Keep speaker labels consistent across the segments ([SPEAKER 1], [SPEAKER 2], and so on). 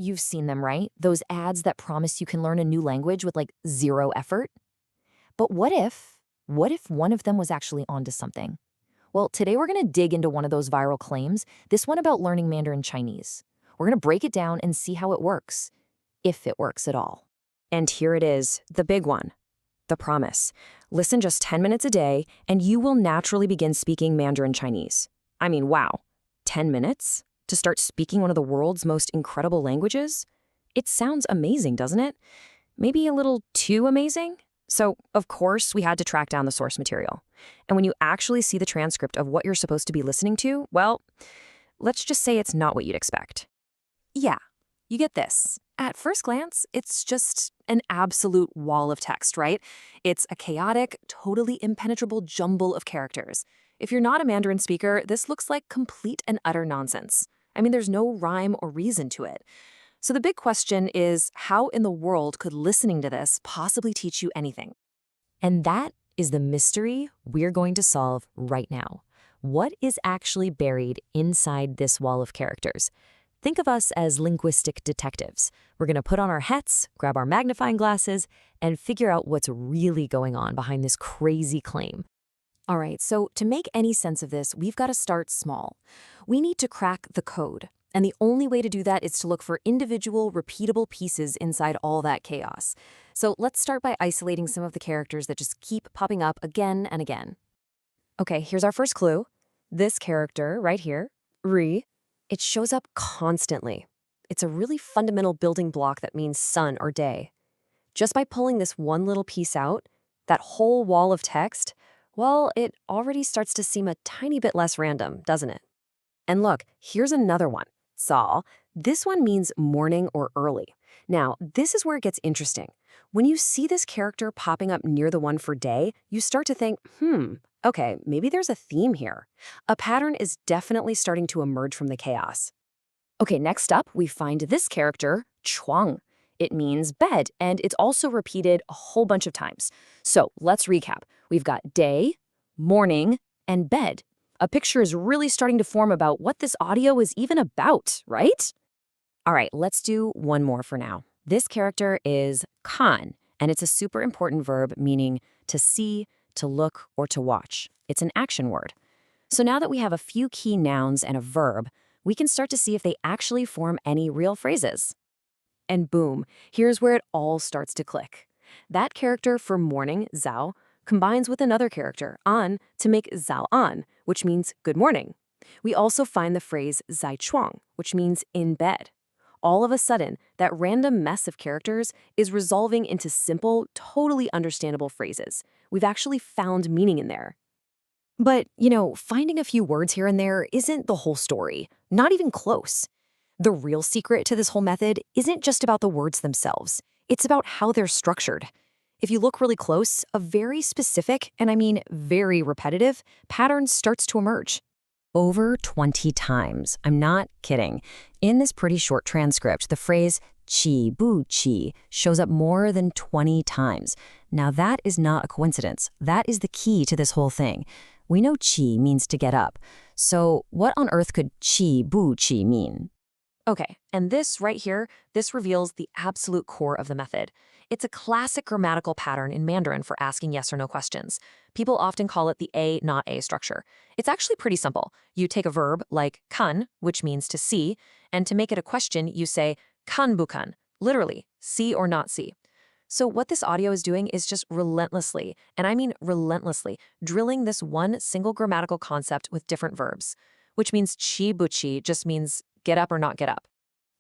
[SPEAKER 1] You've seen them, right? Those ads that promise you can learn a new language with like zero effort. But what if one of them was actually onto something? Well, today we're going to dig into one of those viral claims, this one about learning Mandarin Chinese. We're going to break it down and see how it works, if it works at all.
[SPEAKER 2] And here it is, the big one, the promise. Listen just 10 minutes a day, and you will naturally begin speaking Mandarin Chinese. I mean, wow, 10 minutes to start speaking one of the world's most incredible languages? It sounds amazing, doesn't it? Maybe a little too amazing? So, of course, we had to track down the source material. And when you actually see the transcript of what you're supposed to be listening to, well, let's just say it's not what you'd expect.
[SPEAKER 1] Yeah, you get this. At first glance, it's just an absolute wall of text, right? It's a chaotic, totally impenetrable jumble of characters. If you're not a Mandarin speaker, this looks like complete and utter nonsense. I mean, there's no rhyme or reason to it. So the big question is, how in the world could listening to this possibly teach you anything?
[SPEAKER 2] And that is the mystery we're going to solve right now. What is actually buried inside this wall of characters? Think of us as linguistic detectives. We're going to put on our hats, grab our magnifying glasses, and figure out what's really going on behind this crazy claim.
[SPEAKER 1] All right, so to make any sense of this, we've got to start small. We need to crack the code. And the only way to do that is to look for individual, repeatable pieces inside all that chaos. So let's start by isolating some of the characters that just keep popping up again and again.
[SPEAKER 2] Okay, here's our first clue. This character right here, Ri, it shows up constantly. It's a really fundamental building block that means sun or day. Just by pulling this one little piece out, that whole wall of text, well, it already starts to seem a tiny bit less random, doesn't it? And look, here's another one. Saw. This one means morning or early. Now, this is where it gets interesting. When you see this character popping up near the one for day, you start to think, okay, maybe there's a theme here. A pattern is definitely starting to emerge from the chaos. Okay, next up, we find this character, Chuang. It means bed, and it's also repeated a whole bunch of times. So let's recap. We've got day, morning, and bed. A picture is really starting to form about what this audio is even about, right? All right, let's do one more for now. This character is kan, and it's a super important verb meaning to see, to look, or to watch. It's an action word. So now that we have a few key nouns and a verb, we can start to see if they actually form any real phrases. And boom, here's where it all starts to click. That character for morning, Zhao, combines with another character, an, to make Zhao an, which means good morning. We also find the phrase zai chuang, which means in bed. All of a sudden, that random mess of characters is resolving into simple, totally understandable phrases. We've actually found meaning in there. But, finding a few words here and there isn't the whole story, not even close. The real secret to this whole method isn't just about the words themselves. It's about how they're structured. If you look really close, a very specific, and I mean very repetitive, pattern starts to emerge. Over 20 times. I'm not kidding. In this pretty short transcript, the phrase qi bu qi shows up more than 20 times. Now that is not a coincidence. That is the key to this whole thing. We know qi means to get up. So what on earth could qi bu qi mean? Okay, and this right here, this reveals the absolute core of the method. It's a classic grammatical pattern in Mandarin for asking yes or no questions. People often call it the A, not A structure. It's actually pretty simple. You take a verb like kan, which means to see, and to make it a question, you say kan bukan, literally, see or not see. So what this audio is doing is just relentlessly, and I mean relentlessly, drilling this one single grammatical concept with different verbs, which means chi buchi just means get up or not get up.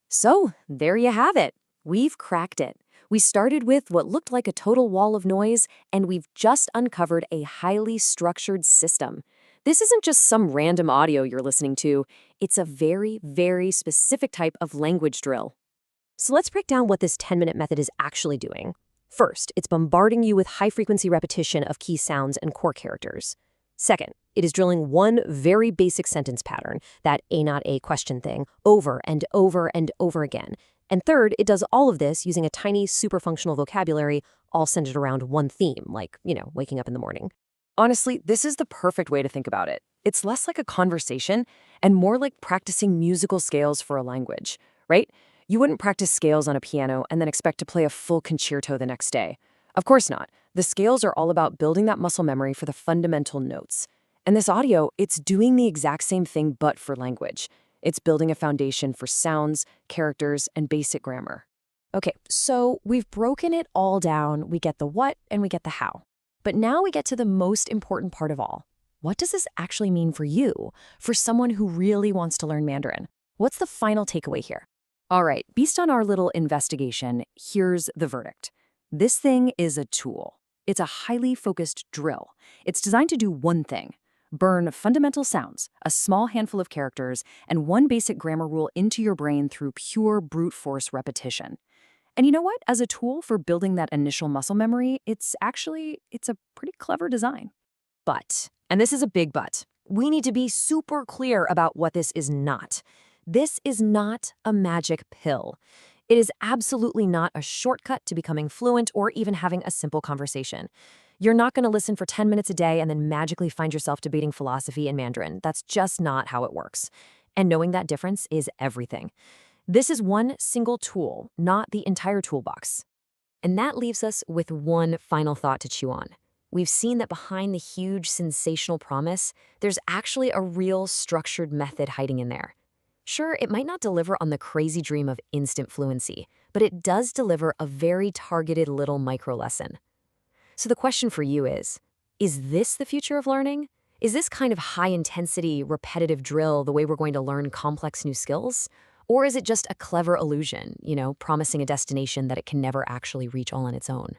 [SPEAKER 2] So there you have it. We've cracked it. We started with what looked like a total wall of noise, and we've just uncovered a highly structured system. This isn't just some random audio you're listening to. It's a very, very specific type of language drill. So let's break down what this 10-minute method is actually doing. First, it's bombarding you with high-frequency repetition of key sounds and core characters. Second, it is drilling one very basic sentence pattern, that A not A question thing, over and over and over again. And third, it does all of this using a tiny, super functional vocabulary, all centered around one theme, like, waking up in the morning. Honestly, this is the perfect way to think about it. It's less like a conversation and more like practicing musical scales for a language, right?
[SPEAKER 1] You wouldn't practice scales on a piano and then expect to play a full concerto the next day. Of course not. The scales are all about building that muscle memory for the fundamental notes. And this audio, it's doing the exact same thing but for language. It's building a foundation for sounds, characters, and basic grammar.
[SPEAKER 2] Okay, so we've broken it all down. We get the what and we get the how. But now we get to the most important part of all. What does this actually mean for you, for someone who really wants to learn Mandarin? What's the final takeaway here?
[SPEAKER 1] All right, based on our little investigation, here's the verdict. This thing is a tool. It's a highly focused drill. It's designed to do one thing: burn fundamental sounds, a small handful of characters, and one basic grammar rule into your brain through pure brute force repetition. And you know what? As a tool for building that initial muscle memory, it's a pretty clever design.
[SPEAKER 2] But, and this is a big but, we need to be super clear about what this is not. This is not a magic pill. It is absolutely not a shortcut to becoming fluent or even having a simple conversation. You're not going to listen for 10 minutes a day and then magically find yourself debating philosophy in Mandarin. That's just not how it works. And knowing that difference is everything. This is one single tool, not the entire toolbox. And that leaves us with one final thought to chew on. We've seen that behind the huge sensational promise, there's actually a real structured method hiding in there. Sure, it might not deliver on the crazy dream of instant fluency, but it does deliver a very targeted little micro lesson. So the question for you is this the future of learning? Is this kind of high-intensity, repetitive drill the way we're going to learn complex new skills? Or is it just a clever illusion, promising a destination that it can never actually reach all on its own?